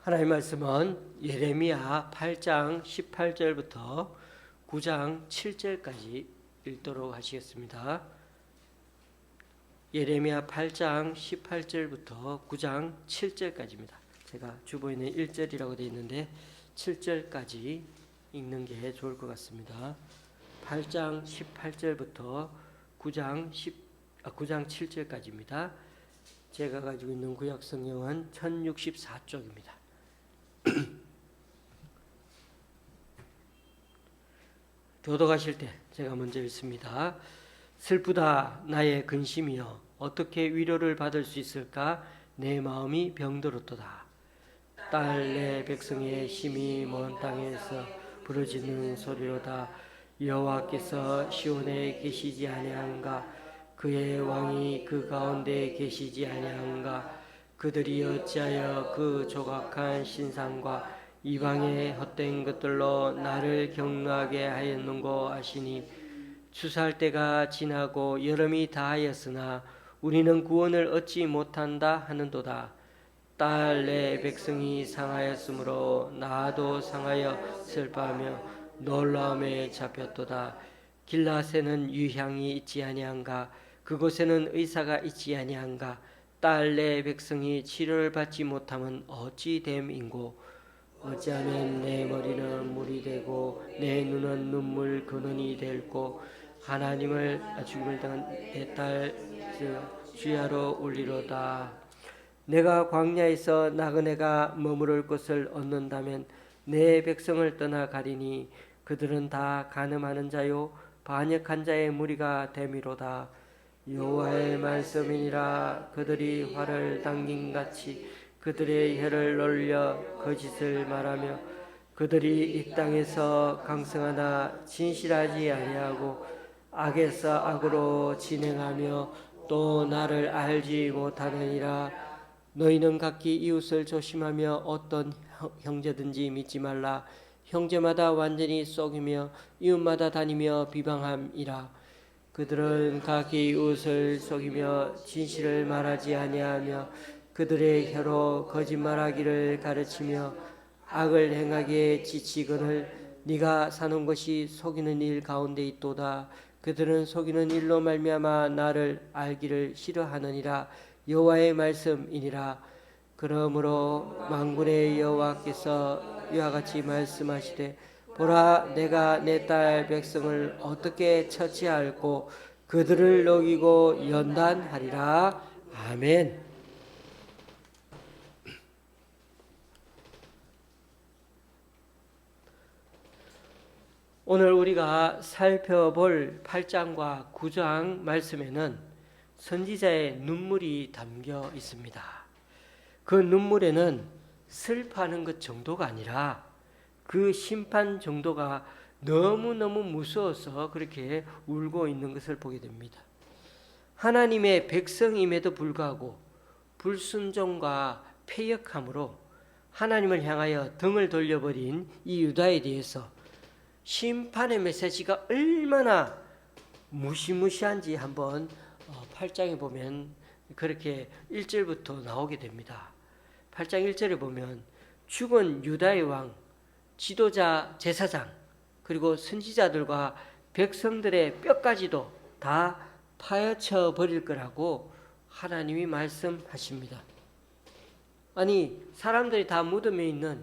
하나님의 말씀은 예레미야 8장 18절부터 9장 7절까지 읽도록 하시겠습니다. 예레미야 8장 18절부터 9장 7절까지입니다. 제가 주보에는 1절이라고 되어 있는데 7절까지 읽는 게 좋을 것 같습니다. 8장 18절부터 9장 7절까지입니다. 제가 가지고 있는 구약 성경은 1064쪽입니다. 교독하실 때 제가 먼저 읽습니다. 슬프다 나의 근심이여 어떻게 위로를 받을 수 있을까? 내 마음이 병들었도다. 딸 내 백성의 심히 먼 땅에서 부르짖는 소리로다. 여호와께서 시온에 계시지 아니한가? 그의 왕이 그 가운데 계시지 아니한가? 그들이 어찌하여 그 조각한 신상과 이방의 헛된 것들로 나를 경노하게 하였는고 하시니 추수할 때가 지나고 여름이 다하였으나 우리는 구원을 얻지 못한다 하는도다. 딸 내 백성이 상하였으므로 나도 상하여 슬퍼하며 놀라움에 잡혔도다. 길라앗에는 유향이 있지 아니한가? 그곳에는 의사가 있지 아니한가? 딸 내 백성이 치료를 받지 못하면 어찌 됨인고? 어찌하면 내 머리는 물이 되고 내 눈은 눈물 근원이 될고 하나님을 죽임을 당한 내 딸 주야로 울리로다. 내가 광야에서 나그네가 머무를 곳을 얻는다면 내 백성을 떠나 가리니 그들은 다 간음하는 자요 반역한 자의 무리가 됨이로다. 여호와의 말씀이니라. 그들이 활을 당김같이 그들의 혀를 놀려 거짓을 말하며 그들이 이 땅에서 강성하나 진실하지 아니하고 악에서 악으로 진행하며 또 나를 알지 못하느니라. 너희는 각기 이웃을 조심하며 어떤 형제든지 믿지 말라. 형제마다 완전히 속이며 이웃마다 다니며 비방함이라. 그들은 각기 이웃을 속이며 진실을 말하지 아니하며 그들의 혀로 거짓말하기를 가르치며 악을 행하기에 지치거늘 네가 사는 것이 속이는 일 가운데 있도다. 그들은 속이는 일로 말미암아 나를 알기를 싫어하느니라. 여호와의 말씀이니라. 그러므로 만군의 여호와께서 이와 같이 말씀하시되 보라 내가 내 딸 백성을 어떻게 처치할꼬 그들을 녹이고 연단하리라. 아멘. 오늘 우리가 살펴볼 8장과 9장 말씀에는 선지자의 눈물이 담겨 있습니다. 그 눈물에는 슬퍼하는 것 정도가 아니라 그 심판 정도가 너무너무 무서워서 그렇게 울고 있는 것을 보게 됩니다. 하나님의 백성임에도 불구하고 불순종과 패역함으로 하나님을 향하여 등을 돌려버린 이 유다에 대해서 심판의 메시지가 얼마나 무시무시한지 한번 8장에 보면 그렇게 1절부터 나오게 됩니다. 8장 1절에 보면 죽은 유다의 왕, 지도자, 제사장, 그리고 선지자들과 백성들의 뼈까지도 다 파헤쳐 버릴 거라고 하나님이 말씀하십니다. 아니 사람들이 다 무덤에 있는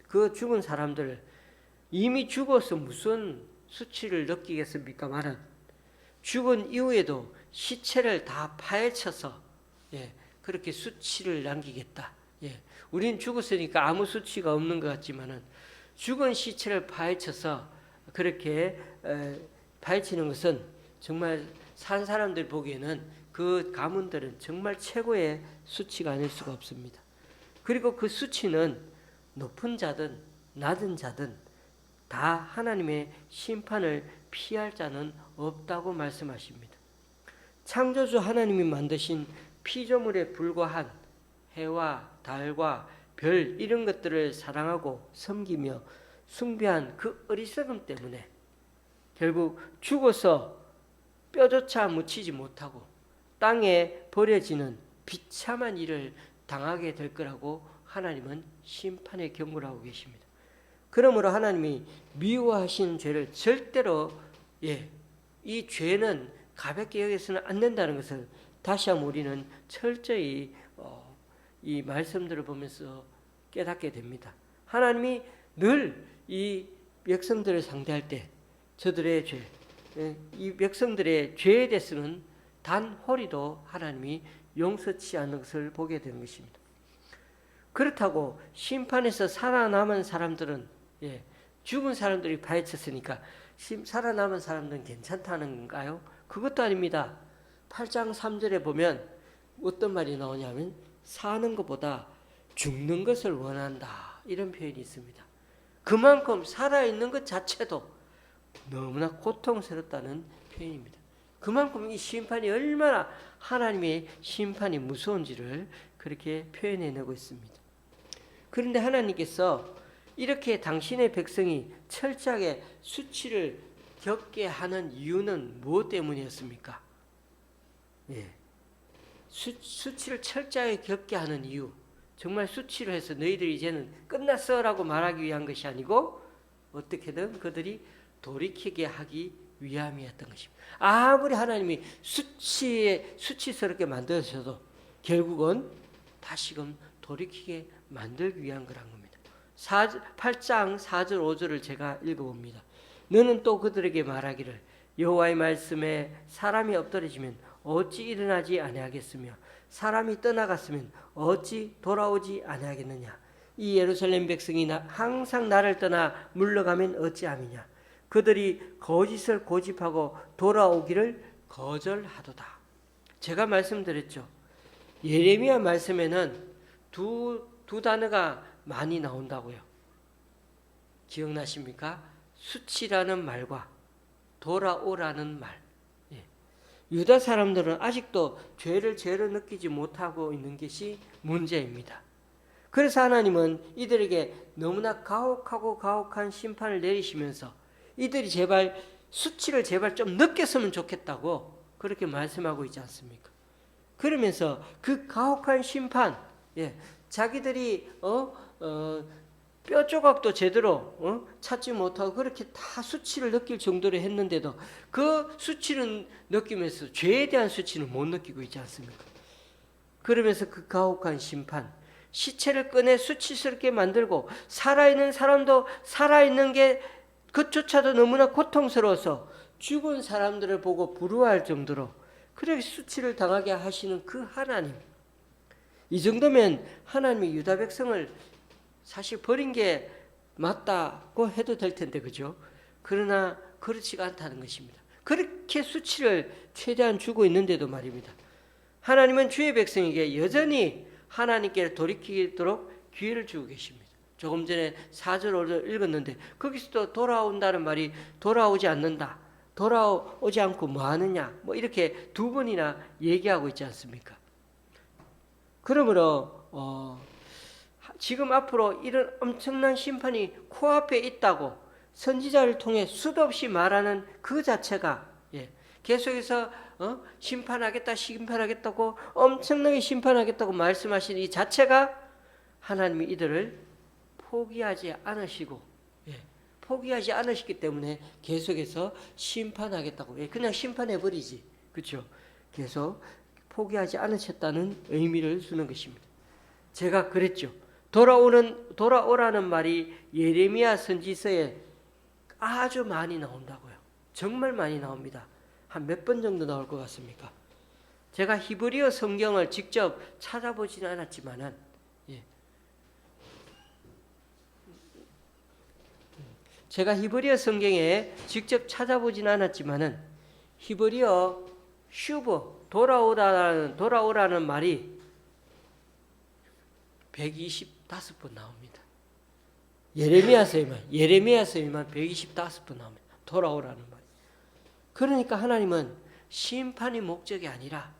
그 죽은 사람들 이미 죽어서 무슨 수치를 느끼겠습니까? 말은 죽은 이후에도 시체를 다 파헤쳐서 그렇게 수치를 남기겠다. 우리는 죽었으니까 아무 수치가 없는 것 같지만은 죽은 시체를 파헤쳐서 그렇게 파헤치는 것은 정말 산 사람들 보기에는 그 가문들은 정말 최고의 수치가 아닐 수가 없습니다. 그리고 그 수치는 높은 자든 낮은 자든 다 하나님의 심판을 피할 자는 없다고 말씀하십니다. 창조주 하나님이 만드신 피조물에 불과한 해와 달과 별 이런 것들을 사랑하고 섬기며 숭배한 그 어리석음 때문에 결국 죽어서 뼈조차 묻히지 못하고 땅에 버려지는 비참한 일을 당하게 될 거라고 하나님은 심판의 경고를 하고 계십니다. 그러므로 하나님이 미워하시는 죄를 절대로 이 죄는 가볍게 여기서는 안 된다는 것을 다시 한번 우리는 철저히 이 말씀들을 보면서 깨닫게 됩니다. 하나님이 늘 이 백성들을 상대할 때 저들의 죄, 이 백성들의 죄에 대해서는 단 호리도 하나님이 용서치 않는 것을 보게 되는 것입니다. 그렇다고 심판에서 살아남은 사람들은 죽은 사람들이 파헤쳤으니까 살아남은 사람들은 괜찮다는 건가요? 그것도 아닙니다. 8장 3절에 보면 어떤 말이 나오냐면 사는 것보다 죽는 것을 원한다, 이런 표현이 있습니다. 그만큼 살아있는 것 자체도 너무나 고통스럽다는 표현입니다. 그만큼 이 심판이 얼마나 하나님의 심판이 무서운지를 그렇게 표현해내고 있습니다. 그런데 하나님께서 이렇게 당신의 백성이 철저하게 수치를 겪게 하는 이유는 무엇 때문이었습니까? 수치를 철저하게 겪게 하는 이유, 정말 수치를 해서 너희들이 이제는 끝났어 라고 말하기 위한 것이 아니고 어떻게든 그들이 돌이키게 하기 위함이었던 것입니다. 아무리 하나님이 수치스럽게 만드셔도 결국은 다시금 돌이키게 만들기 위한 거란 겁니다. 8장 4절 5절을 제가 읽어봅니다. 너는 또 그들에게 말하기를 여호와의 말씀에 사람이 엎드러지면 어찌 일어나지 아니하겠으며 사람이 떠나갔으면 어찌 돌아오지 아니하겠느냐. 이 예루살렘 백성이 항상 나를 떠나 물러가면 어찌함이냐. 그들이 거짓을 고집하고 돌아오기를 거절하도다. 제가 말씀드렸죠. 예레미야 말씀에는 두 단어가 많이 나온다고요. 기억나십니까? 수치라는 말과 돌아오라는 말. 유다 사람들은 아직도 죄를 죄로 느끼지 못하고 있는 것이 문제입니다. 그래서 하나님은 이들에게 너무나 가혹한 심판을 내리시면서 이들이 수치를 제발 좀 느꼈으면 좋겠다고 그렇게 말씀하고 있지 않습니까? 그러면서 그 가혹한 심판, 자기들이 뼈 조각도 제대로 찾지 못하고 그렇게 다 수치를 느낄 정도로 했는데도 그 수치는 느끼면서 죄에 대한 수치는 못 느끼고 있지 않습니까? 그러면서 그 가혹한 심판, 시체를 꺼내 수치스럽게 만들고 살아있는 사람도 살아있는 게 그조차도 너무나 고통스러워서 죽은 사람들을 보고 부러워할 정도로 그렇게 수치를 당하게 하시는 그 하나님, 이 정도면 하나님이 유다 백성을 사실 버린 게 맞다고 해도 될 텐데, 그죠? 그러나 그렇지가 않다는 것입니다. 그렇게 수치를 최대한 주고 있는데도 말입니다. 하나님은 주의 백성에게 여전히 하나님께 돌이키도록 기회를 주고 계십니다. 조금 전에 4절 5절 읽었는데 거기서도 돌아온다는 말이 돌아오지 않는다, 돌아오지 않고 뭐 하느냐, 뭐 이렇게 두 번이나 얘기하고 있지 않습니까? 그러므로 지금 앞으로 이런 엄청난 심판이 코앞에 있다고 선지자를 통해 수도 없이 말하는 그 자체가 계속해서 심판하겠다고 엄청나게 심판하겠다고 말씀하시는 이 자체가 하나님이 이들을 포기하지 않으시기 때문에 계속해서 심판하겠다고, 그냥 심판해버리지, 그렇죠? 계속 포기하지 않으셨다는 의미를 주는 것입니다. 제가 그랬죠. 돌아오라는 말이 예레미야 선지서에 아주 많이 나온다고요. 정말 많이 나옵니다. 한 몇 번 정도 나올 것 같습니까? 제가 히브리어 성경을 직접 찾아보지는 않았지만은, 제가 히브리어 성경에 직접 찾아보지는 않았지만은 히브리어 슈브, 돌아오라는 말이 125번 나옵니다. 예레미야서에만 125번 나옵니다. 돌아오라는 말이. 그러니까 하나님은 심판이 목적이 아니라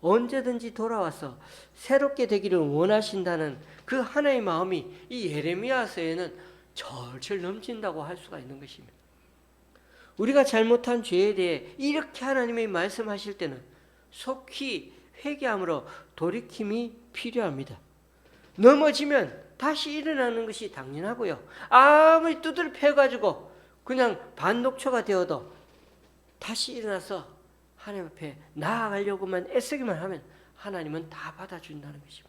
언제든지 돌아와서 새롭게 되기를 원하신다는 그 하나의 마음이 이 예레미야서에는 절철 넘친다고 할 수가 있는 것입니다. 우리가 잘못한 죄에 대해 이렇게 하나님이 말씀하실 때는 속히 회개함으로 돌이킴이 필요합니다. 넘어지면 다시 일어나는 것이 당연하고요. 아무리 두드려 패가지고 그냥 반녹초가 되어도 다시 일어나서 하나님 앞에 나아가려고만 애쓰기만 하면 하나님은 다 받아준다는 것입니다.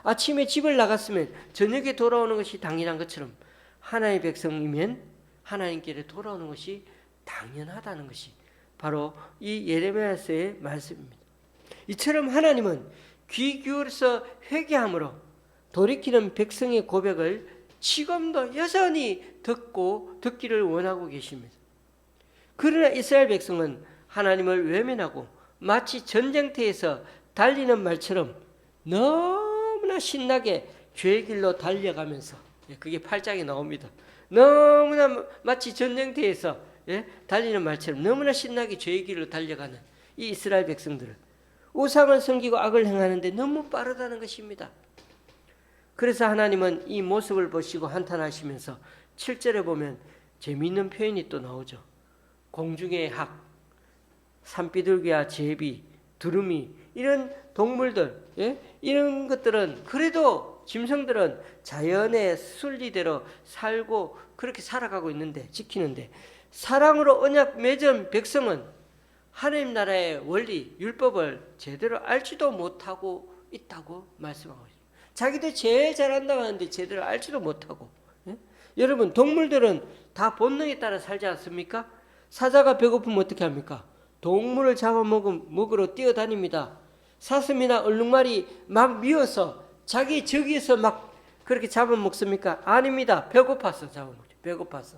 아침에 집을 나갔으면 저녁에 돌아오는 것이 당연한 것처럼 하나님의 백성이면 하나님께로 돌아오는 것이 당연하다는 것이 바로 이 예레미야서의 말씀입니다. 이처럼 하나님은 귀 기울여서 회개함으로 돌이키는 백성의 고백을 지금도 여전히 듣기를 원하고 계십니다. 그러나 이스라엘 백성은 하나님을 외면하고 마치 전쟁터에서 달리는 말처럼 너무나 신나게 죄의 길로 달려가면서, 그게 8장에 나옵니다. 너무나 마치 전쟁터에서 달리는 말처럼 너무나 신나게 죄의 길로 달려가는 이 이스라엘 백성들은 우상을 섬기고 악을 행하는데 너무 빠르다는 것입니다. 그래서 하나님은 이 모습을 보시고 한탄하시면서 7절에 보면 재미있는 표현이 또 나오죠. 공중의 학, 산비둘기와 제비, 두루미 이런 동물들, 이런 것들은 그래도 짐승들은 자연의 순리대로 살고 그렇게 살아가고 있는데, 지키는데, 사랑으로 언약 맺은 백성은 하나님 나라의 원리, 율법을 제대로 알지도 못하고 있다고 말씀하고 있습니다. 자기들 제일 잘한다고 하는데 제대로 알지도 못하고. 여러분, 동물들은 다 본능에 따라 살지 않습니까? 사자가 배고프면 어떻게 합니까? 동물을 잡아먹으러 뛰어다닙니다. 사슴이나 얼룩말이 막 미워서 자기 저기에서 막 그렇게 잡아먹습니까? 아닙니다. 배고파서 잡아먹죠. 배고파서.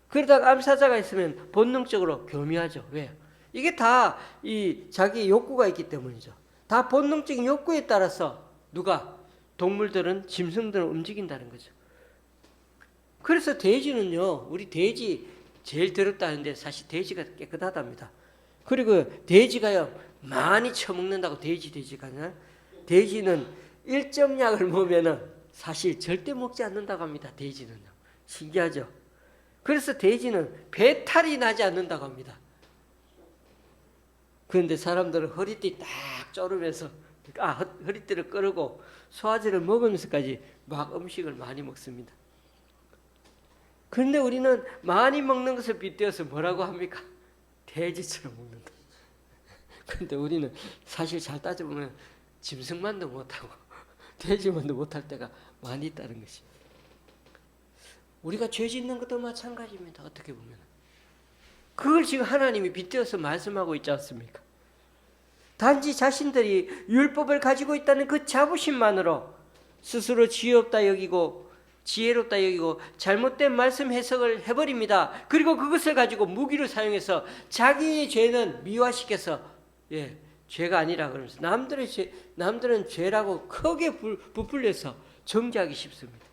그러다가 암사자가 있으면 본능적으로 교미하죠. 왜요? 이게 다 이 자기 욕구가 있기 때문이죠. 다 본능적인 욕구에 따라서 동물들은, 짐승들은 움직인다는 거죠. 그래서 돼지는요, 우리 돼지 제일 더럽다는데 사실 돼지가 깨끗하답니다. 그리고 돼지가요, 많이 처먹는다고 돼지가요. 돼지는 일정량을 먹으면은 사실 절대 먹지 않는다고 합니다. 돼지는요. 신기하죠? 그래서 돼지는 배탈이 나지 않는다고 합니다. 그런데 사람들은 허리띠 딱 쪼르면서, 허리띠를 끌고 소화제를 먹으면서까지 막 음식을 많이 먹습니다. 그런데 우리는 많이 먹는 것을 빗대어서 뭐라고 합니까? 돼지처럼 먹는다. 그런데 우리는 사실 잘 따져보면 짐승만도 못하고 돼지만도 못할 때가 많이 있다는 것입니다. 우리가 죄 짓는 것도 마찬가지입니다. 어떻게 보면 그걸 지금 하나님이 빗대어서 말씀하고 있지 않습니까? 단지 자신들이 율법을 가지고 있다는 그 자부심만으로 스스로 지혜롭다 여기고 잘못된 말씀 해석을 해버립니다. 그리고 그것을 가지고 무기로 사용해서 자기의 죄는 미화시켜서 죄가 아니라 그러면서 남들은 죄라고 크게 부풀려서 정죄하기 쉽습니다.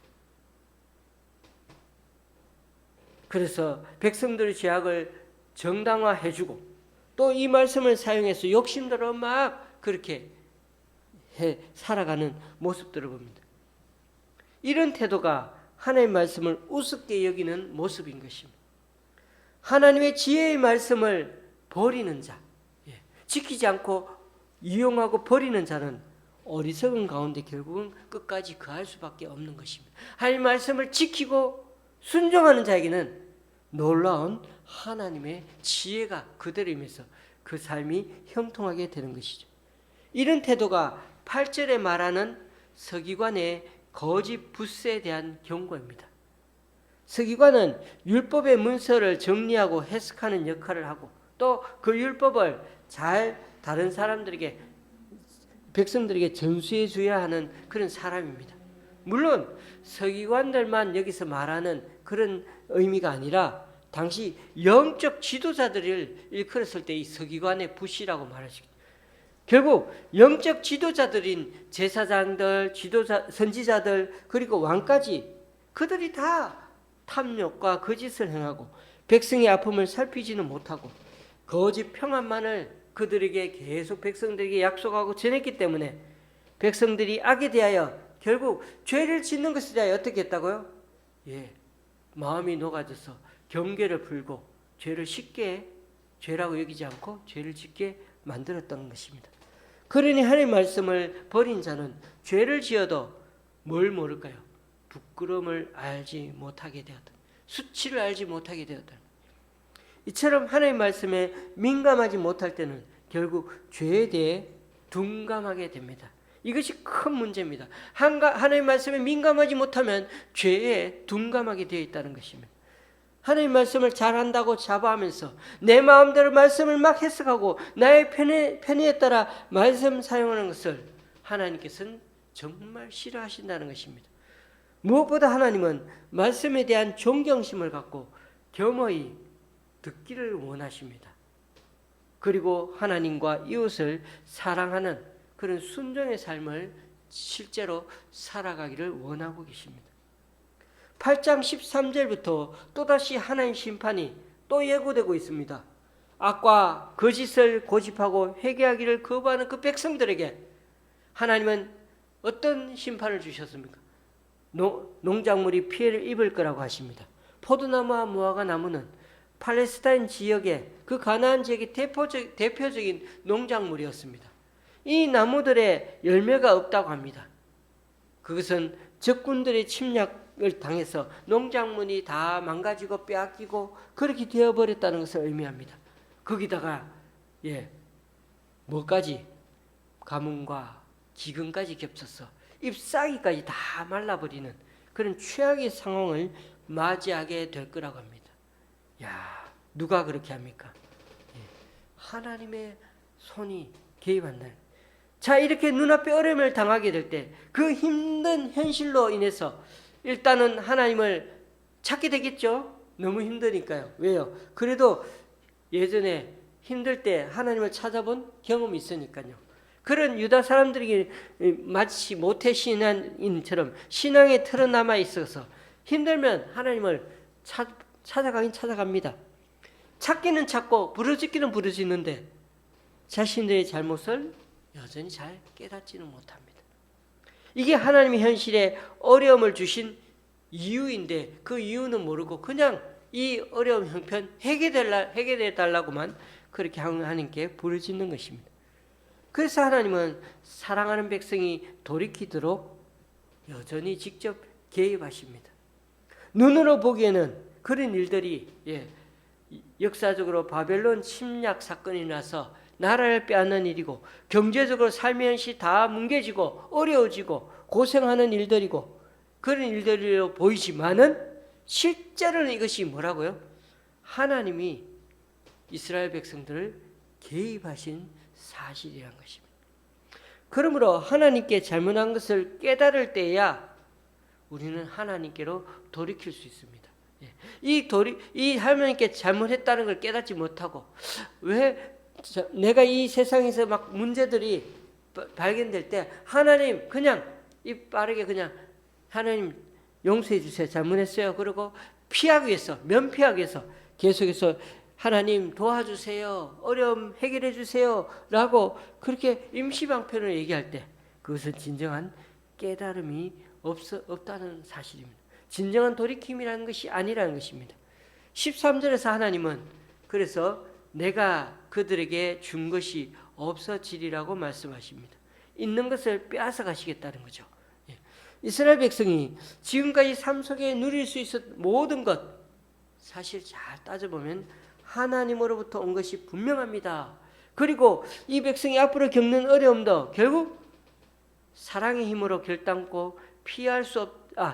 그래서 백성들의 죄악을 정당화해주고 또 이 말씀을 사용해서 욕심대로 막 그렇게 살아가는 모습들을 봅니다. 이런 태도가 하나님의 말씀을 우습게 여기는 모습인 것입니다. 하나님의 지혜의 말씀을 버리는 자, 지키지 않고 이용하고 버리는 자는 어리석은 가운데 결국은 끝까지 거할 수밖에 없는 것입니다. 하나님의 말씀을 지키고 순종하는 자에게는 놀라운 하나님의 지혜가 그대로 임해서 그 삶이 형통하게 되는 것이죠. 이런 태도가 8절에 말하는 서기관의 거짓 붓세에 대한 경고입니다. 서기관은 율법의 문서를 정리하고 해석하는 역할을 하고 또 그 율법을 잘 다른 사람들에게, 백성들에게 전수해 줘야 하는 그런 사람입니다. 물론 서기관들만 여기서 말하는 그런 의미가 아니라 당시 영적 지도자들을 일컬었을 때 이 서기관의 붓이라고 말하시죠. 결국 영적 지도자들인 제사장들, 선지자들 그리고 왕까지 그들이 다 탐욕과 거짓을 행하고 백성의 아픔을 살피지는 못하고 거짓 평안만을 그들에게 계속 백성들에게 약속하고 전했기 때문에 백성들이 악에 대하여 결국 죄를 짓는 것에 대하여 어떻게 했다고요? 마음이 녹아져서 경계를 풀고 죄를 쉽게 죄라고 여기지 않고 죄를 짓게 만들었던 것입니다. 그러니 하나님의 말씀을 버린 자는 죄를 지어도 뭘 모를까요? 부끄러움을 알지 못하게 되었다. 수치를 알지 못하게 되었다. 이처럼 하나님의 말씀에 민감하지 못할 때는 결국 죄에 대해 둔감하게 됩니다. 이것이 큰 문제입니다. 하나님의 말씀에 민감하지 못하면 죄에 둔감하게 되어 있다는 것입니다. 하나님 말씀을 잘한다고 자부하면서 내 마음대로 말씀을 막 해석하고 나의 편의에 따라 말씀 사용하는 것을 하나님께서는 정말 싫어하신다는 것입니다. 무엇보다 하나님은 말씀에 대한 존경심을 갖고 겸허히 듣기를 원하십니다. 그리고 하나님과 이웃을 사랑하는 그런 순종의 삶을 실제로 살아가기를 원하고 계십니다. 8장 13절부터 또다시 하나님 심판이 또 예고되고 있습니다. 악과 거짓을 고집하고 회개하기를 거부하는 그 백성들에게 하나님은 어떤 심판을 주셨습니까? 농작물이 피해를 입을 거라고 하십니다. 포도나무와 무화과 나무는 팔레스타인 지역의 그 가나안 지역의 대표적인 농작물이었습니다. 이 나무들의 열매가 없다고 합니다. 그것은 적군들의 침략을 당해서 농작물이 다 망가지고 빼앗기고 그렇게 되어버렸다는 것을 의미합니다. 거기다가 뭐까지 가뭄과 기근까지 겹쳐서 잎사귀까지 다 말라버리는 그런 최악의 상황을 맞이하게 될 거라고 합니다. 야, 누가 그렇게 합니까? 하나님의 손이 개입한다는. 자, 이렇게 눈앞에 어려움을 당하게 될 때 그 힘든 현실로 인해서 일단은 하나님을 찾게 되겠죠. 너무 힘드니까요. 왜요? 그래도 예전에 힘들 때 하나님을 찾아본 경험이 있으니까요. 그런 유다 사람들에게 마치 모태신앙인처럼 신앙에 틀어남아 있어서 힘들면 하나님을 찾아가긴 찾아갑니다. 찾기는 찾고 부르짖기는 부르짖는데 자신들의 잘못을 여전히 잘 깨닫지는 못합니다. 이게 하나님의 현실에 어려움을 주신 이유인데 그 이유는 모르고 그냥 이 어려움 형편 해결해 달라고만 그렇게 하나님께 부르짖는 것입니다. 그래서 하나님은 사랑하는 백성이 돌이키도록 여전히 직접 개입하십니다. 눈으로 보기에는 그런 일들이 역사적으로 바벨론 침략 사건이 나서 나라를 빼앗는 일이고 경제적으로 삶의 현실이 다 뭉개지고 어려워지고 고생하는 일들이고 그런 일들로 보이지만은 실제로는 이것이 뭐라고요? 하나님이 이스라엘 백성들을 개입하신 사실이란 것입니다. 그러므로 하나님께 잘못한 것을 깨달을 때야 우리는 하나님께로 돌이킬 수 있습니다. 이 하나님께 잘못했다는 걸 깨닫지 못하고 왜 내가 이 세상에서 막 문제들이 발견될 때 하나님 그냥 빠르게 그냥 하나님 용서해 주세요. 잘못했어요. 그리고 피하기 위해서 면피하기 위해서 계속해서 하나님 도와주세요. 어려움 해결해 주세요. 라고 그렇게 임시방편을 얘기할 때 그것은 진정한 깨달음이 없다는 사실입니다. 진정한 돌이킴이라는 것이 아니라는 것입니다. 13절에서 하나님은 그래서 내가 그들에게 준 것이 없어지리라고 말씀하십니다. 있는 것을 빼앗아 가시겠다는 거죠. 이스라엘 백성이 지금까지 삶 속에 누릴 수 있었던 모든 것 사실 잘 따져보면 하나님으로부터 온 것이 분명합니다. 그리고 이 백성이 앞으로 겪는 어려움도 결국 사랑의 힘으로 결단코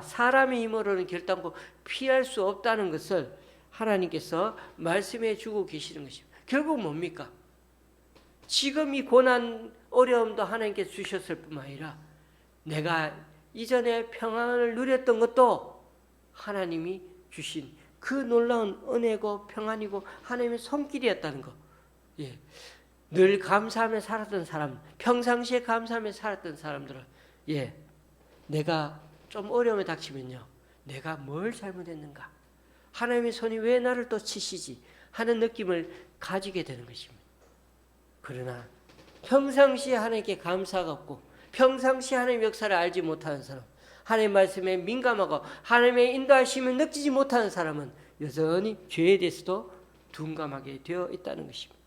사람의 힘으로는 결단코 피할 수 없다는 것을 하나님께서 말씀해 주고 계시는 것입니다. 결국 뭡니까? 지금 이 고난 어려움도 하나님께서 주셨을 뿐만 아니라 내가 이전에 평안을 누렸던 것도 하나님이 주신 그 놀라운 은혜고 평안이고 하나님의 손길이었다는 것. 늘 감사하며 살았던 사람, 평상시에 감사하며 살았던 사람들은 내가 좀 어려움에 닥치면요, 내가 뭘 잘못했는가? 하나님의 손이 왜 나를 또 치시지? 하는 느낌을 가지게 되는 것입니다. 그러나 평상시에 하나님께 감사가 없고 평상시에 하나님의 역사를 알지 못하는 사람, 하나님의 말씀에 민감하고 하나님의 인도하심을 느끼지 못하는 사람은 여전히 죄에 대해서도 둔감하게 되어 있다는 것입니다.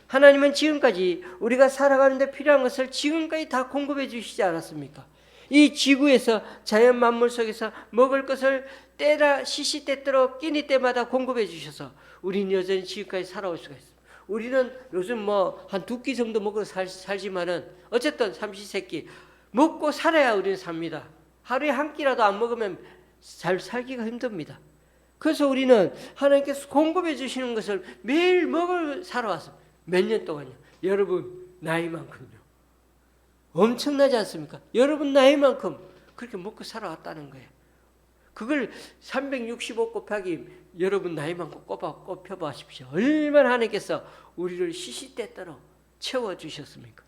하나님은 지금까지 우리가 살아가는 데 필요한 것을 지금까지 다 공급해 주시지 않았습니까? 이 지구에서 자연 만물 속에서 먹을 것을 때라 시시때때로 끼니 때마다 공급해 주셔서 우리는 여전히 지금까지 살아올 수가 있습니다. 우리는 요즘 뭐 한 2끼 정도 먹고 살지만은 어쨌든 삼시세끼 먹고 살아야 우리는 삽니다. 하루에 한 끼라도 안 먹으면 잘 살기가 힘듭니다. 그래서 우리는 하나님께서 공급해 주시는 것을 매일 먹을 살아왔습니다. 몇 년 동안요. 여러분 나이만큼요. 엄청나지 않습니까? 여러분 나이만큼 그렇게 먹고 살아왔다는 거예요. 그걸 365 곱하기 여러분 나이만큼 꼽혀보십시오. 얼마나 하나님께서 우리를 시시때때로 채워주셨습니까?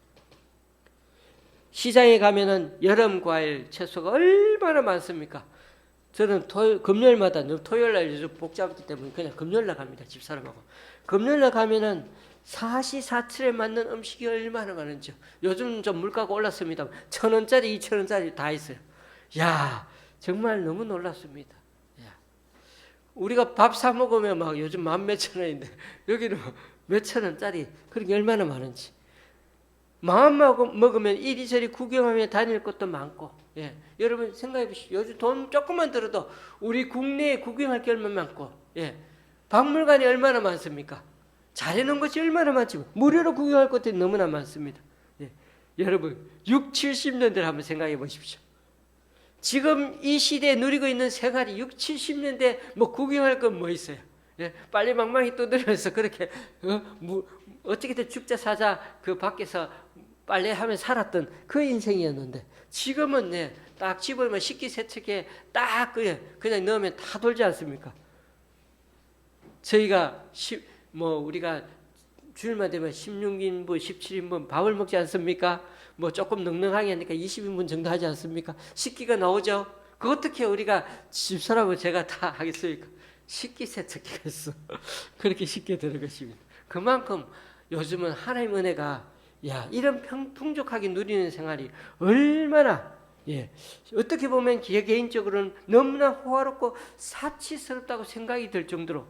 시장에 가면은 여름 과일 채소가 얼마나 많습니까? 저는 금요일마다 토요일날 요즘 복잡하기 때문에 그냥 금요일날 갑니다. 집사람하고. 금요일날 가면은 사시사철에 맞는 음식이 얼마나 많은지요. 요즘 좀 물가가 올랐습니다. 1,000원짜리, 2,000원짜리 다 있어요. 야, 정말 너무 놀랐습니다. 야. 우리가 밥 사 먹으면 막 요즘 10,000몇천 원인데 여기는 몇천 원짜리 그런 게 얼마나 많은지. 마음 먹으면 이리저리 구경하며 다닐 것도 많고, 예. 여러분 생각해 보시죠. 요즘 돈 조금만 들어도 우리 국내에 구경할 게 얼마나 많고, 예. 박물관이 얼마나 많습니까? 잘해놓은 것이 얼마나 많지. 무료로 구경할 것들이 너무나 많습니다. 예. 여러분 6, 70년대를 한번 생각해 보십시오. 지금 이 시대에 누리고 있는 생활이 6, 70년대 뭐 구경할 건 뭐 있어요? 예. 빨리 망망이 떠들면서 그렇게 어떻게든 죽자 사자 그 밖에서 빨래하며 살았던 그 인생이었는데 지금은 네, 딱 집으면 식기세척기에 딱 그냥 넣으면 다 돌지 않습니까? 저희가 우리가 주일만 되면 16인분, 17인분 밥을 먹지 않습니까? 뭐 조금 넉넉하게 하니까 20인분 정도 하지 않습니까? 식기가 나오죠. 그 어떻게 우리가 집사람은 제가 다 하겠습니까? 식기세척기가 있어. 그렇게 쉽게 되는 것입니다. 그만큼 요즘은 하나님 은혜가 이런 풍족하게 누리는 생활이 얼마나 어떻게 보면 개인적으로는 너무나 호화롭고 사치스럽다고 생각이 들 정도로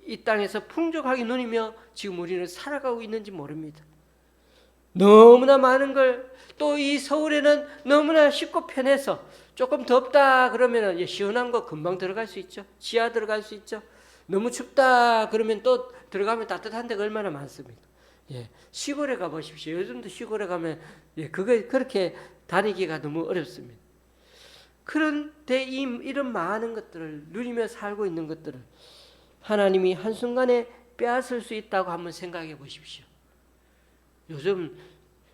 이 땅에서 풍족하게 누리며 지금 우리는 살아가고 있는지 모릅니다. 너무나 많은 걸 또 이 서울에는 너무나 쉽고 편해서 조금 덥다 그러면 시원한 거 금방 들어갈 수 있죠. 지하 들어갈 수 있죠. 너무 춥다 그러면 또 들어가면 따뜻한 데가 얼마나 많습니까? 시골에 가보십시오. 요즘도 시골에 가면 그게 그렇게 다니기가 너무 어렵습니다. 그런데 이런 많은 것들을 누리며 살고 있는 것들을 하나님이 한순간에 빼앗을 수 있다고 한번 생각해 보십시오. 요즘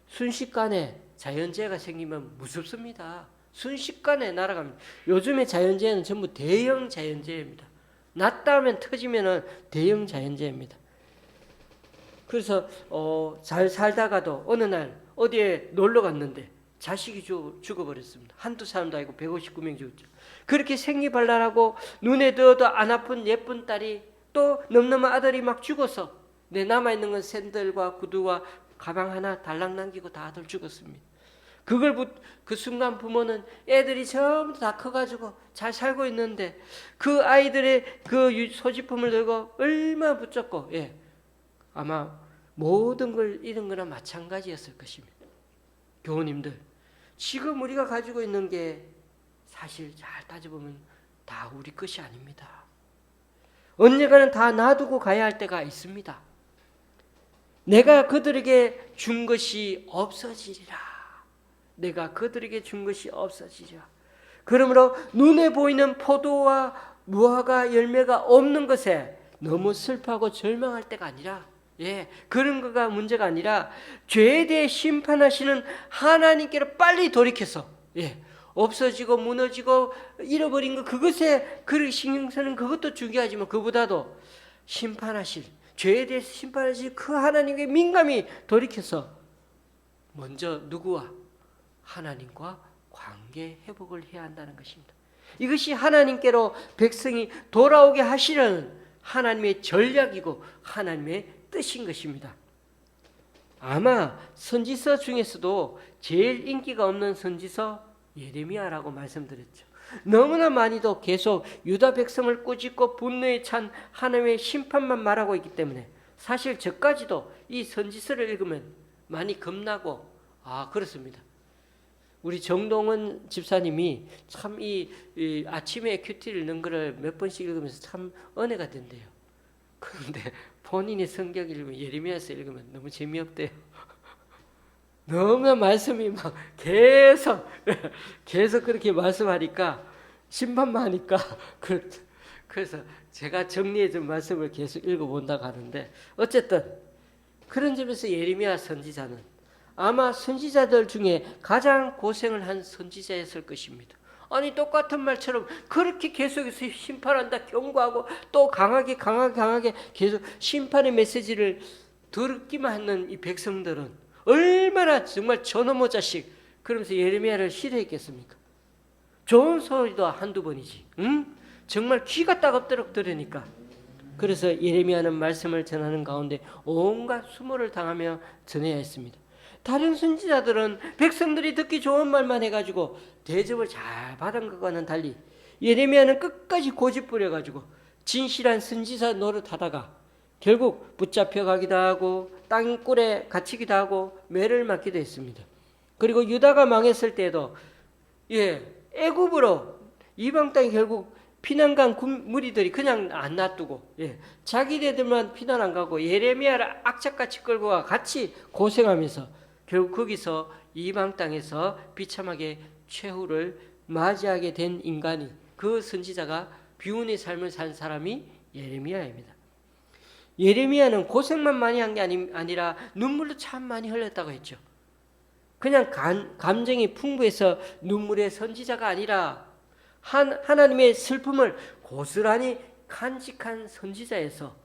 순식간에 자연재해가 생기면 무섭습니다. 순식간에 날아갑니다. 요즘의 자연재해는 전부 대형 자연재해입니다. 났다 하면 터지면은 대형 자연재해입니다. 그래서 잘 살다가도 어느 날 어디에 놀러 갔는데 자식이 죽어버렸습니다. 한두 사람도 아니고 159명 죽었죠. 그렇게 생기발랄하고 눈에 넣어도 안 아픈 예쁜 딸이 또 늠름한 아들이 막 죽어서 남아있는 건 샌들과 구두와 가방 하나 달랑 남기고 다들 죽었습니다. 그 순간 부모는 애들이 전부 다 커가지고 잘 살고 있는데 그 아이들의 그 소지품을 들고 얼마나 붙잡고 아마 모든 걸 잃은 거나 마찬가지였을 것입니다. 교우님들, 지금 우리가 가지고 있는 게 사실 잘 따져보면 다 우리 것이 아닙니다. 언젠가는 다 놔두고 가야 할 때가 있습니다. 내가 그들에게 준 것이 없어지리라. 내가 그들에게 준 것이 없어지리라. 그러므로 눈에 보이는 포도와 무화과 열매가 없는 것에 너무 슬퍼하고 절망할 때가 아니라 그런 거가 문제가 아니라 죄에 대해 심판하시는 하나님께로 빨리 돌이켜서 없어지고 무너지고 잃어버린 거 그것에 신경 쓰는 그것도 중요하지만 그보다도 죄에 대해서 심판하실 그 하나님께 민감히 돌이켜서 먼저 누구와 하나님과 관계 회복을 해야 한다는 것입니다. 이것이 하나님께로 백성이 돌아오게 하시는 하나님의 전략이고 하나님의 뜻인 것입니다. 아마 선지서 중에서도 제일 인기가 없는 선지서 예레미야라고 말씀드렸죠. 너무나 많이도 계속 유다 백성을 꾸짖고 분노에 찬 하나님의 심판만 말하고 있기 때문에 사실 저까지도 이 선지서를 읽으면 많이 겁나고 그렇습니다. 우리 정동원 집사님이 참 이 아침에 큐티를 읽는 거를 몇 번씩 읽으면서 참 은혜가 된대요. 그런데 본인이 성경 읽으면 예레미야서 읽으면 너무 재미없대요. 너무 말씀이 막 계속 그렇게 말씀하니까 심판만 하니까 그래서 제가 정리해 준 말씀을 계속 읽어본다고 하는데 어쨌든 그런 점에서 예레미야 선지자는 아마 선지자들 중에 가장 고생을 한 선지자였을 것입니다. 아니 똑같은 말처럼 그렇게 계속해서 심판한다 경고하고 또 강하게 계속 심판의 메시지를 듣기만 하는 이 백성들은 얼마나 정말 저놈의 자식 그러면서 예레미야를 싫어했겠습니까? 좋은 소리도 한두 번이지 정말 귀가 따갑도록 들으니까. 그래서 예레미야는 말씀을 전하는 가운데 온갖 수모를 당하며 전해야 했습니다. 다른 선지자들은 백성들이 듣기 좋은 말만 해가지고 대접을 잘 받은 것과는 달리 예레미야는 끝까지 고집부려가지고 진실한 선지자 노릇하다가 결국 붙잡혀가기도 하고 땅굴에 갇히기도 하고 매를 맞기도 했습니다. 그리고 유다가 망했을 때도 애굽으로 이방 땅이 결국 피난간 무리들이 그냥 안 놔두고 자기네들만 피난 안 가고 예레미야를 악착같이 끌고 가 같이 고생하면서 결국 거기서 이방 땅에서 비참하게 최후를 맞이하게 된 인간이 그 선지자가 비운의 삶을 산 사람이 예레미야입니다. 예레미야는 고생만 많이 한 게 아니라 눈물도 참 많이 흘렸다고 했죠. 그냥 감정이 풍부해서 눈물의 선지자가 아니라 하나님의 슬픔을 고스란히 간직한 선지자에서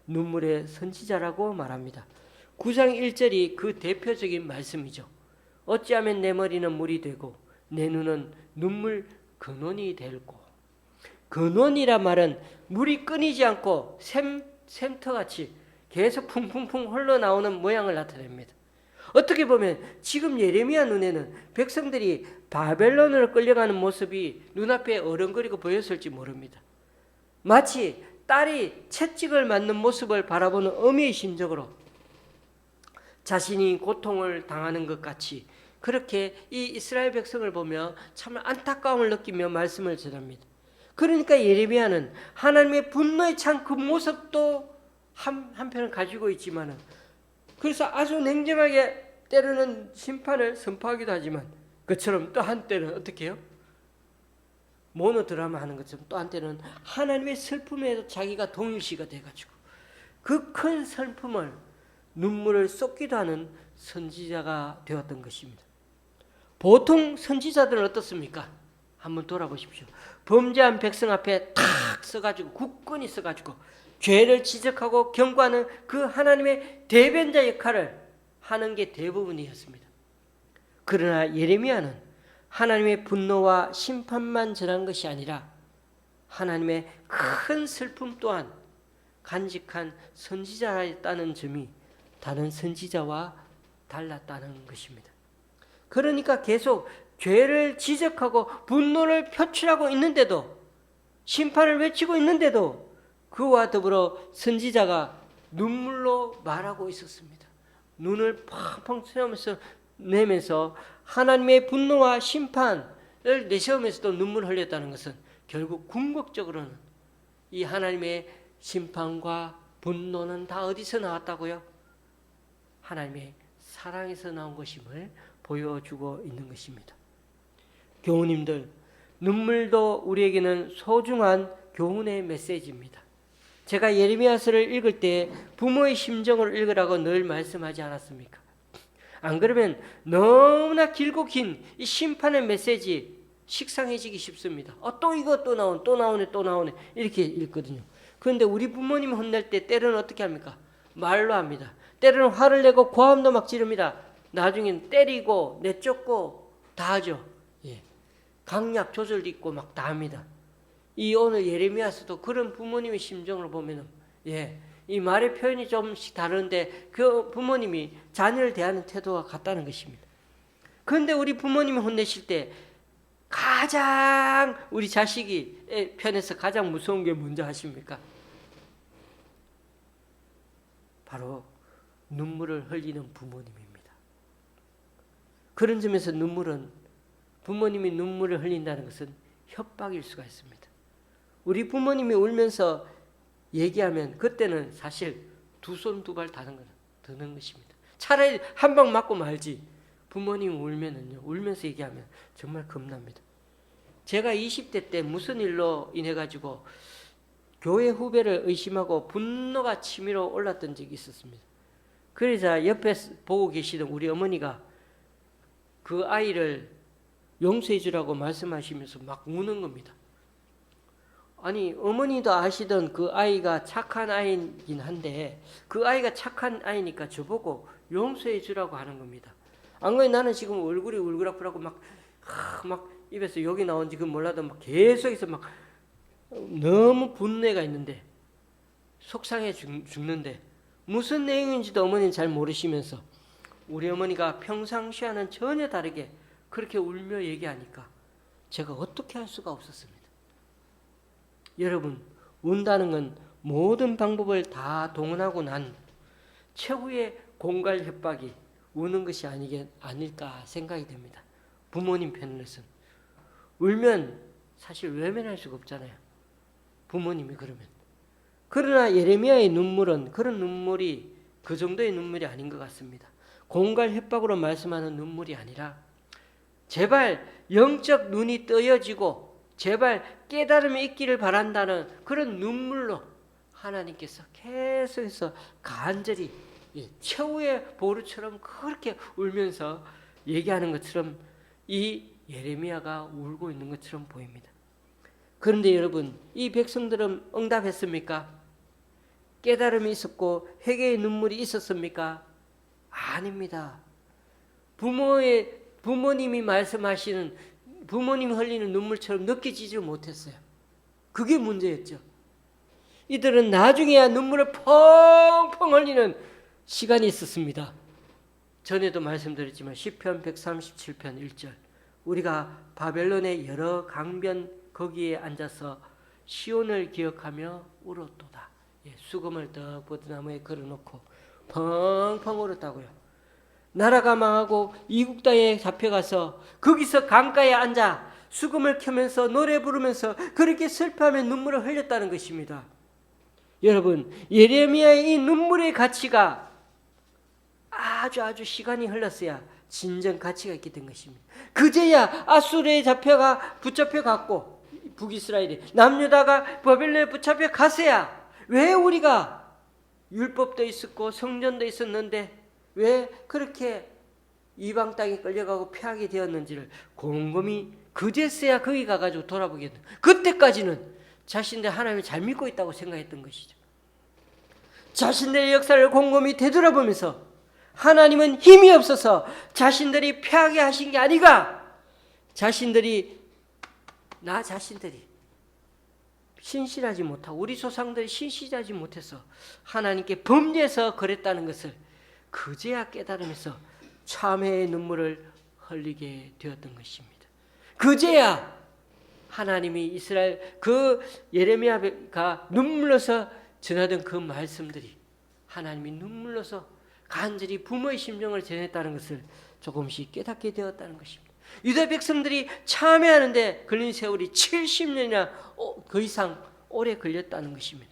눈물의 선지자라고 말합니다. 9장 1절이 그 대표적인 말씀이죠. 어찌하면 내 머리는 물이 되고 내 눈은 눈물 근원이 될고. 근원이라 말은 물이 끊이지 않고 샘터같이 계속 풍풍풍 흘러나오는 모양을 나타냅니다. 어떻게 보면 지금 예레미야 눈에는 백성들이 바벨론으로 끌려가는 모습이 눈앞에 어른거리고 보였을지 모릅니다. 마치 딸이 채찍을 맞는 모습을 바라보는 어미의 심정으로 자신이 고통을 당하는 것 같이 그렇게 이 이스라엘 백성을 보며 참 안타까움을 느끼며 말씀을 전합니다. 그러니까 예레미야는 하나님의 분노에 찬 그 모습도 한편을 가지고 있지만은 그래서 아주 냉정하게 때로는 심판을 선포하기도 하지만 그처럼 또 한때는 어떻게 해요? 모노드라마 하는 것처럼 또 한때는 하나님의 슬픔에도 자기가 동일시가 돼가지고 그 큰 슬픔을 눈물을 쏟기도 하는 선지자가 되었던 것입니다. 보통 선지자들은 어떻습니까? 한번 돌아보십시오. 범죄한 백성 앞에 탁 서가지고 굳건히 서가지고 죄를 지적하고 경고하는 그 하나님의 대변자 역할을 하는 게 대부분이었습니다. 그러나 예레미야는 하나님의 분노와 심판만 전한 것이 아니라 하나님의 큰 슬픔 또한 간직한 선지자였다는 점이 다른 선지자와 달랐다는 것입니다. 그러니까 계속 죄를 지적하고 분노를 표출하고 있는데도 심판을 외치고 있는데도 그와 더불어 선지자가 눈물로 말하고 있었습니다. 눈을 펑펑 내면서 하나님의 분노와 심판을 내세우면서도 눈물을 흘렸다는 것은 결국 궁극적으로는 이 하나님의 심판과 분노는 다 어디서 나왔다고요? 하나님의 사랑에서 나온 것임을 보여주고 있는 것입니다. 교우님들, 눈물도 우리에게는 소중한 교훈의 메시지입니다. 제가 예레미야서를 읽을 때 부모의 심정을 읽으라고 늘 말씀하지 않았습니까? 안 그러면 너무나 길고 긴 이 심판의 메시지 식상해지기 쉽습니다. 또 이거 또 나오네 이렇게 읽거든요. 그런데 우리 부모님 혼낼 때 때로는 어떻게 합니까? 말로 합니다. 때로는 화를 내고 고함도 막 지릅니다. 나중엔 때리고 내쫓고 다 하죠. 강약 조절도 있고 막 다 합니다. 이 오늘 예레미야서도 그런 부모님의 심정을 보면은 이 말의 표현이 좀씩 다른데 그 부모님이 자녀를 대하는 태도가 같다는 것입니다. 그런데 우리 부모님이 혼내실 때 가장 우리 자식이 편에서 가장 무서운 게 뭔지 아십니까? 바로 눈물을 흘리는 부모님입니다. 그런 점에서 부모님이 눈물을 흘린다는 것은 협박일 수가 있습니다. 우리 부모님이 울면서 얘기하면 그때는 사실 두 손 두 발 드는 것입니다. 차라리 한 방 맞고 말지. 부모님 울면은요, 울면서 얘기하면 정말 겁납니다. 제가 20대 때 무슨 일로 인해 가지고 교회 후배를 의심하고 분노가 치밀어 올랐던 적이 있었습니다. 그러자 옆에 보고 계시던 우리 어머니가 그 아이를 용서해 주라고 말씀하시면서 막 우는 겁니다. 아니, 어머니도 아시던 그 아이가 착한 아이긴 한데 그 아이가 착한 아이니까 저보고 용서해 주라고 하는 겁니다. 안 그러면 나는 지금 얼굴이 울그락불락하고 막 입에서 욕이 나온지 그 몰라도 막 계속해서 막 너무 분노가 있는데 속상해 죽는데 무슨 내용인지도 어머니는 잘 모르시면서 우리 어머니가 평상시와는 전혀 다르게 그렇게 울며 얘기하니까 제가 어떻게 할 수가 없었습니다. 여러분, 운다는 건 모든 방법을 다 동원하고 난 최후의 공갈 협박이 우는 것이 아닐까 생각이 됩니다. 부모님 편에서는 울면 사실 외면할 수가 없잖아요. 부모님이 그러면. 그러나 예레미야의 눈물은 그런 눈물이 그 정도의 눈물이 아닌 것 같습니다. 공갈 협박으로 말씀하는 눈물이 아니라 제발 영적 눈이 뜨여지고 제발 깨달음이 있기를 바란다는 그런 눈물로 하나님께서 계속해서 간절히 최후의 보루처럼 그렇게 울면서 얘기하는 것처럼 이 예레미야가 울고 있는 것처럼 보입니다. 그런데 여러분, 이 백성들은 응답했습니까? 깨달음이 있었고 회개의 눈물이 있었습니까? 아닙니다. 부모님이 말씀하시는 부모님이 흘리는 눈물처럼 느껴지지 못했어요. 그게 문제였죠. 이들은 나중에야 눈물을 펑펑 흘리는 시간이 있었습니다. 전에도 말씀드렸지만 시편 137편 1절 우리가 바벨론의 여러 강변 거기에 앉아서 시온을 기억하며 울었도다. 수금을 떡 버드나무에 걸어놓고 펑펑 울었다고요. 나라가 망하고 이국 땅에 잡혀가서 거기서 강가에 앉아 수금을 켜면서 노래 부르면서 그렇게 슬퍼하며 눈물을 흘렸다는 것입니다. 여러분, 예레미야의 이 눈물의 가치가 아주 시간이 흘렀어야 진정 가치가 있게 된 것입니다. 그제야 아수르에 붙잡혀 갔고 북이스라엘이 남유다가 바벨론에 붙잡혀 갔어야 왜 우리가 율법도 있었고 성전도 있었는데 왜 그렇게 이방 땅에 끌려가고 패하게 되었는지를 곰곰이 그제서야 거기 가가지고 돌아보게 돼. 그때까지는 자신들 하나님을 잘 믿고 있다고 생각했던 것이죠. 자신들의 역사를 곰곰이 되돌아보면서 하나님은 힘이 없어서 자신들이 패하게 하신 게 아니가 나 자신들이 신실하지 못하고 우리 조상들이 신실하지 못해서 하나님께 범죄해서 그랬다는 것을 그제야 깨달으면서 참회의 눈물을 흘리게 되었던 것입니다. 그제야 하나님이 이스라엘 그 예레미야가 눈물로서 전하던 그 말씀들이 하나님이 눈물로서 간절히 부모의 심정을 전했다는 것을 조금씩 깨닫게 되었다는 것입니다. 유다 백성들이 참회하는데 걸린 세월이 70년이나 그 이상 오래 걸렸다는 것입니다.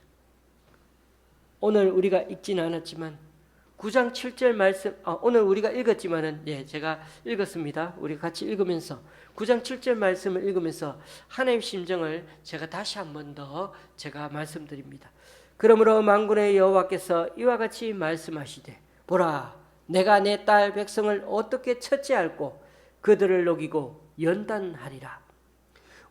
오늘 우리가 읽지는 않았지만 9장 7절 말씀, 오늘 우리가 읽었지만은, 제가 읽었습니다. 우리 같이 읽으면서, 9장 7절 말씀을 읽으면서 하나님의 심정을 제가 다시 한 번 더 제가 말씀드립니다. 그러므로 만군의 여호와께서 이와 같이 말씀하시되, 보라, 내가 내 딸 백성을 어떻게 처치할고 그들을 녹이고 연단하리라.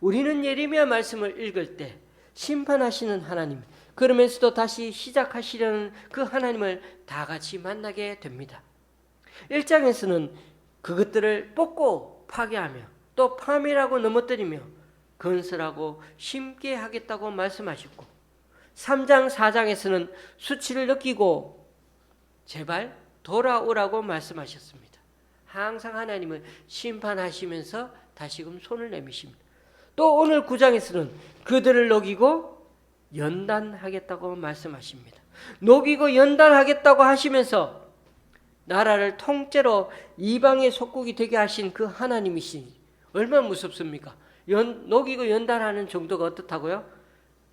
우리는 예레미야 말씀을 읽을 때 심판하시는 하나님, 그러면서도 다시 시작하시려는 그 하나님을 다 같이 만나게 됩니다. 1장에서는 그것들을 뽑고 파괴하며 또 파멸하고 넘어뜨리며 건설하고 심게 하겠다고 말씀하셨고 3장 4장에서는 수치를 느끼고 제발 돌아오라고 말씀하셨습니다. 항상 하나님은 심판하시면서 다시금 손을 내미십니다. 또 오늘 9장에서는 그들을 녹이고 연단하겠다고 말씀하십니다. 녹이고 연단하겠다고 하시면서 나라를 통째로 이방의 속국이 되게 하신 그 하나님이시니 얼마나 무섭습니까? 녹이고 연단하는 정도가 어떻다고요?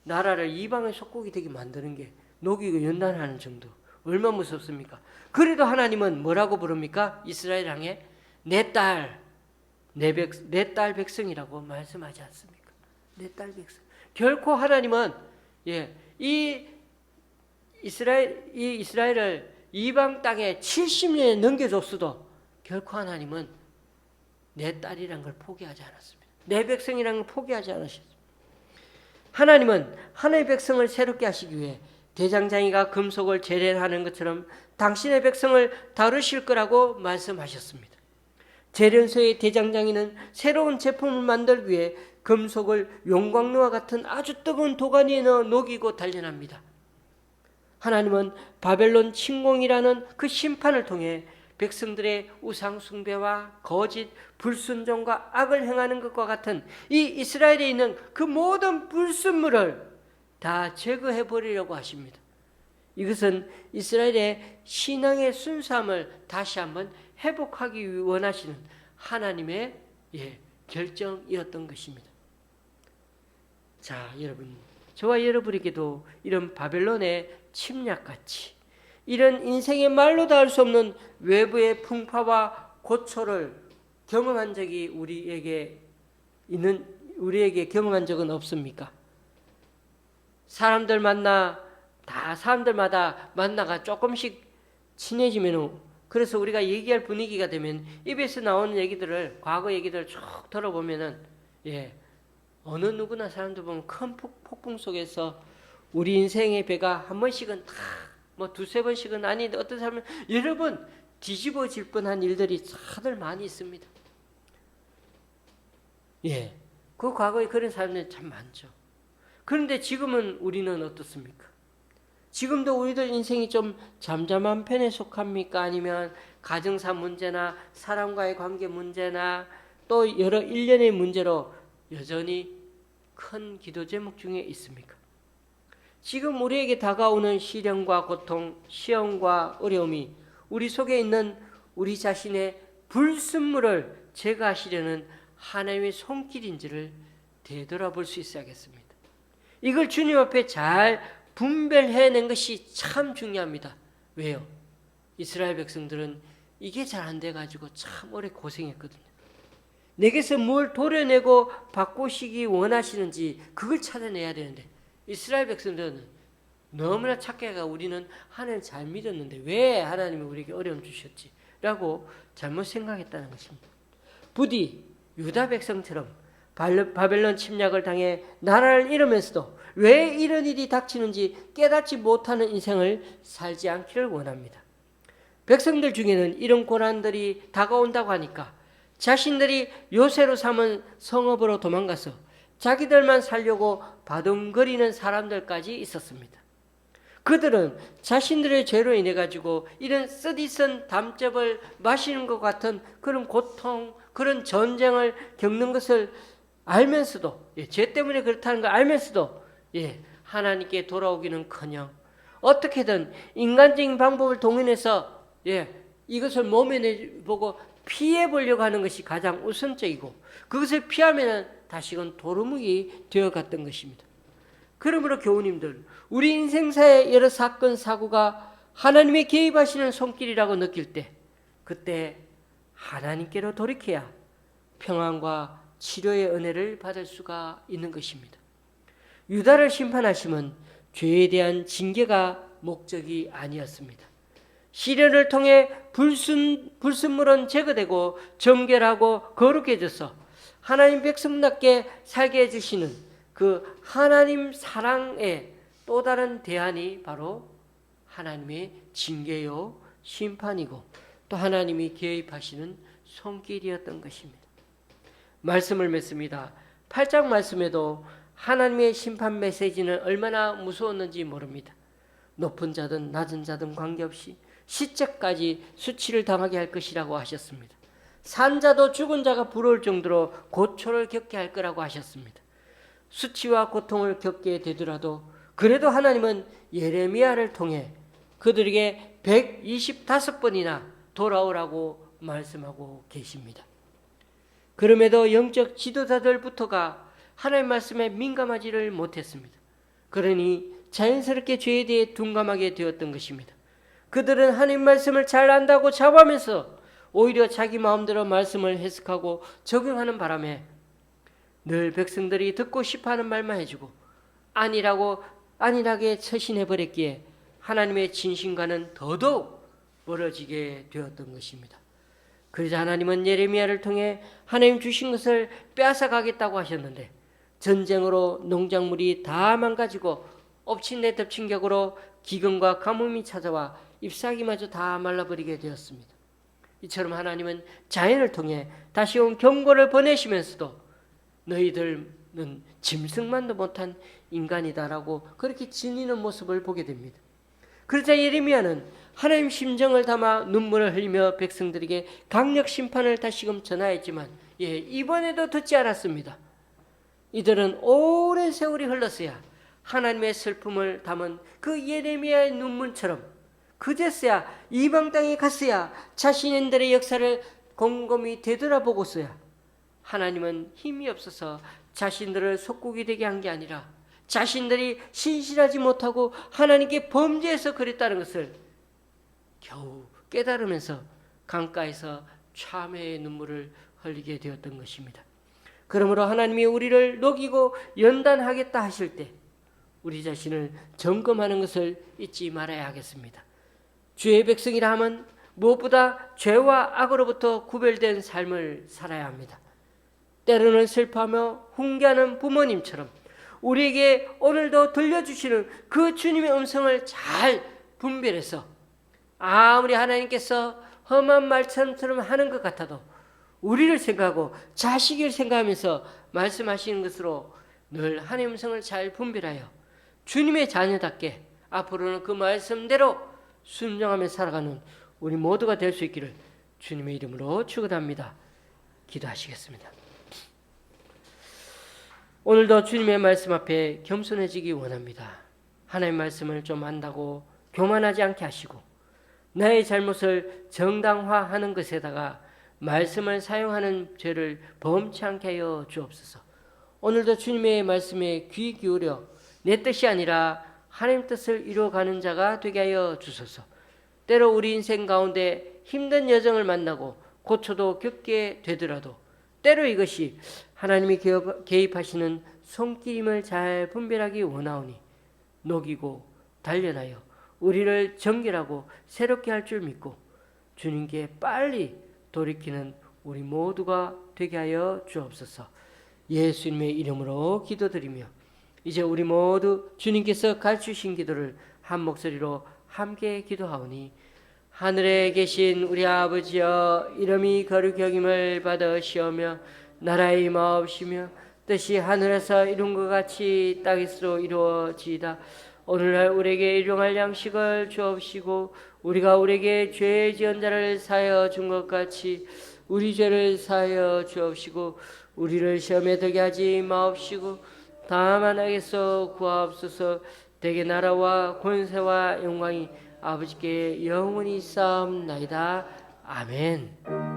나라를 이방의 속국이 되게 만드는 게 녹이고 연단하는 정도. 얼마나 무섭습니까? 그래도 하나님은 뭐라고 부릅니까? 이스라엘 향해 내 딸 백성이라고 말씀하지 않습니까? 내 딸 백성. 결코 하나님은 이 이스라엘을 이방 땅에 70년에 넘겨줬어도 결코 하나님은 내 딸이란 걸 포기하지 않았습니다. 내 백성이란 걸 포기하지 않으셨습니다. 하나님은 하나님의 백성을 새롭게 하시기 위해 대장장이가 금속을 재련하는 것처럼 당신의 백성을 다루실 거라고 말씀하셨습니다. 재련소의 대장장이는 새로운 제품을 만들기 위해 금속을 용광로와 같은 아주 뜨거운 도가니에 넣어 녹이고 단련합니다. 하나님은 바벨론 침공이라는 그 심판을 통해 백성들의 우상 숭배와 거짓, 불순종과 악을 행하는 것과 같은 이 이스라엘에 있는 그 모든 불순물을 다 제거해 버리려고 하십니다. 이것은 이스라엘의 신앙의 순수함을 다시 한번 회복하기 원하시는 하나님의 결정이었던 것입니다. 자, 여러분, 저와 여러분에게도 이런 바벨론의 침략같이 이런 인생의 말로 다 할 수 없는 외부의 풍파와 고초를 경험한 적이 우리에게 경험한 적은 없습니까? 사람들마다 만나가 조금씩 친해지면, 그래서 우리가 얘기할 분위기가 되면 입에서 나오는 얘기들을, 과거 얘기들을 쭉 들어보면은 어느 누구나 사람들 보면 큰 폭풍 속에서 우리 인생의 배가 한 번씩은 두세 번씩은 아닌데 어떤 사람은 여러 번 뒤집어질 뻔한 일들이 다들 많이 있습니다. 그 과거에 그런 사람들이 참 많죠. 그런데 지금은 우리는 어떻습니까? 지금도 우리들 인생이 좀 잠잠한 편에 속합니까? 아니면 가정사 문제나 사람과의 관계 문제나 또 여러 일련의 문제로 여전히 큰 기도 제목 중에 있습니까? 지금 우리에게 다가오는 시련과 고통, 시험과 어려움이 우리 속에 있는 우리 자신의 불순물을 제거하시려는 하나님의 손길인지를 되돌아볼 수 있어야겠습니다. 이걸 주님 앞에 잘 분별해낸 것이 참 중요합니다. 왜요? 이스라엘 백성들은 이게 잘 안 돼가지고 참 오래 고생했거든요. 내게서 뭘 도려내고 바꾸시기 원하시는지 그걸 찾아내야 되는데, 이스라엘 백성들은 너무나 착해가 우리는 하나님을 잘 믿었는데 왜 하나님이 우리에게 어려움 주셨지? 라고 잘못 생각했다는 것입니다. 부디 유다 백성처럼 바벨론 침략을 당해 나라를 잃으면서도 왜 이런 일이 닥치는지 깨닫지 못하는 인생을 살지 않기를 원합니다. 백성들 중에는 이런 고난들이 다가온다고 하니까 자신들이 요새로 삼은 성읍으로 도망가서 자기들만 살려고 바둥거리는 사람들까지 있었습니다. 그들은 자신들의 죄로 인해 가지고 이런 쓰디쓴 담즙을 마시는 것 같은 그런 고통, 그런 전쟁을 겪는 것을 알면서도, 죄 때문에 그렇다는 걸 알면서도 하나님께 돌아오기는커녕 어떻게든 인간적인 방법을 동원해서 이것을 모면해보고 피해보려고 하는 것이 가장 우선적이고, 그것을 피하면 다시금 도루묵이 되어갔던 것입니다. 그러므로 교우님들, 우리 인생사의 여러 사건 사고가 하나님의 개입하시는 손길이라고 느낄 때, 그때 하나님께로 돌이켜야 평안과 치료의 은혜를 받을 수가 있는 것입니다. 유다를 심판하심은 죄에 대한 징계가 목적이 아니었습니다. 시련을 통해 불순물은 제거되고 정결하고 거룩해져서 하나님 백성답게 살게 해주시는 그 하나님 사랑의 또 다른 대안이 바로 하나님의 징계요 심판이고 또 하나님이 개입하시는 손길이었던 것입니다. 말씀을 맺습니다. 8장 말씀에도 하나님의 심판 메시지는 얼마나 무서웠는지 모릅니다. 높은 자든 낮은 자든 관계없이 시체까지 수치를 당하게 할 것이라고 하셨습니다. 산 자도 죽은 자가 부러울 정도로 고초를 겪게 할 거라고 하셨습니다. 수치와 고통을 겪게 되더라도 그래도 하나님은 예레미야를 통해 그들에게 125번이나 돌아오라고 말씀하고 계십니다. 그럼에도 영적 지도자들부터가 하나님 말씀에 민감하지를 못했습니다. 그러니 자연스럽게 죄에 대해 둔감하게 되었던 것입니다. 그들은 하나님 말씀을 잘 안다고 자부하면서 오히려 자기 마음대로 말씀을 해석하고 적용하는 바람에 늘 백성들이 듣고 싶어하는 말만 해주고 안일하게 처신해버렸기에 하나님의 진심과는 더더욱 멀어지게 되었던 것입니다. 그러자 하나님은 예레미야를 통해 하나님 주신 것을 빼앗아가겠다고 하셨는데 전쟁으로 농작물이 다 망가지고 엎친 데 덮친 격으로 기근과 가뭄이 찾아와 잎사귀마저 다 말라버리게 되었습니다. 이처럼 하나님은 자연을 통해 다시 온 경고를 보내시면서도 너희들은 짐승만도 못한 인간이다라고 그렇게 지니는 모습을 보게 됩니다. 그러자 예레미야는 하나님 심정을 담아 눈물을 흘리며 백성들에게 강력 심판을 다시금 전하였지만 이번에도 듣지 않았습니다. 이들은 오랜 세월이 흘렀어야 하나님의 슬픔을 담은 그 예레미야의 눈물처럼 그제서야 이방 땅에 갔어야 자신들의 역사를 곰곰이 되돌아보고서야 하나님은 힘이 없어서 자신들을 속국이 되게 한 게 아니라 자신들이 신실하지 못하고 하나님께 범죄해서 그랬다는 것을 겨우 깨달으면서 강가에서 참회의 눈물을 흘리게 되었던 것입니다. 그러므로 하나님이 우리를 녹이고 연단하겠다 하실 때 우리 자신을 점검하는 것을 잊지 말아야 하겠습니다. 주의 백성이라 함은 무엇보다 죄와 악으로부터 구별된 삶을 살아야 합니다. 때로는 슬퍼하며 훈계하는 부모님처럼 우리에게 오늘도 들려주시는 그 주님의 음성을 잘 분별해서 아무리 하나님께서 험한 말씀처럼 하는 것 같아도 우리를 생각하고 자식을 생각하면서 말씀하시는 것으로 늘 하나님의 음성을 잘 분별하여 주님의 자녀답게 앞으로는 그 말씀대로 순종하며 살아가는 우리 모두가 될 수 있기를 주님의 이름으로 축원합니다. 기도하시겠습니다. 오늘도 주님의 말씀 앞에 겸손해지기 원합니다. 하나님의 말씀을 좀 안다고 교만하지 않게 하시고 나의 잘못을 정당화하는 것에다가 말씀을 사용하는 죄를 범치 않게 하여 주옵소서. 오늘도 주님의 말씀에 귀 기울여 내 뜻이 아니라 하나님 뜻을 이루어가는 자가 되게 하여 주소서. 때로 우리 인생 가운데 힘든 여정을 만나고 고초도 겪게 되더라도 때로 이것이 하나님이 개입하시는 손길임을 잘 분별하기 원하오니 녹이고 단련하여 우리를 정결하고 새롭게 할 줄 믿고 주님께 빨리 돌이키는 우리 모두가 되게 하여 주옵소서. 예수님의 이름으로 기도드리며 이제 우리 모두 주님께서 가르치신 기도를 한 목소리로 함께 기도하오니 하늘에 계신 우리 아버지여 이름이 거룩히 여김을 받으시오며 나라의 임하옵시며 뜻이 하늘에서 이룬 것 같이 땅에서도 이루어지이다. 오늘날 우리에게 일용할 양식을 주옵시고 우리가 우리에게 죄 지은 자를 사하여 준 것 같이 우리 죄를 사하여 주옵시고 우리를 시험에 들게 하지 마옵시고 다만 악에서 구하옵소서. 대개 나라와 권세와 영광이 아버지께 영원히 쌓옵나이다. 아멘.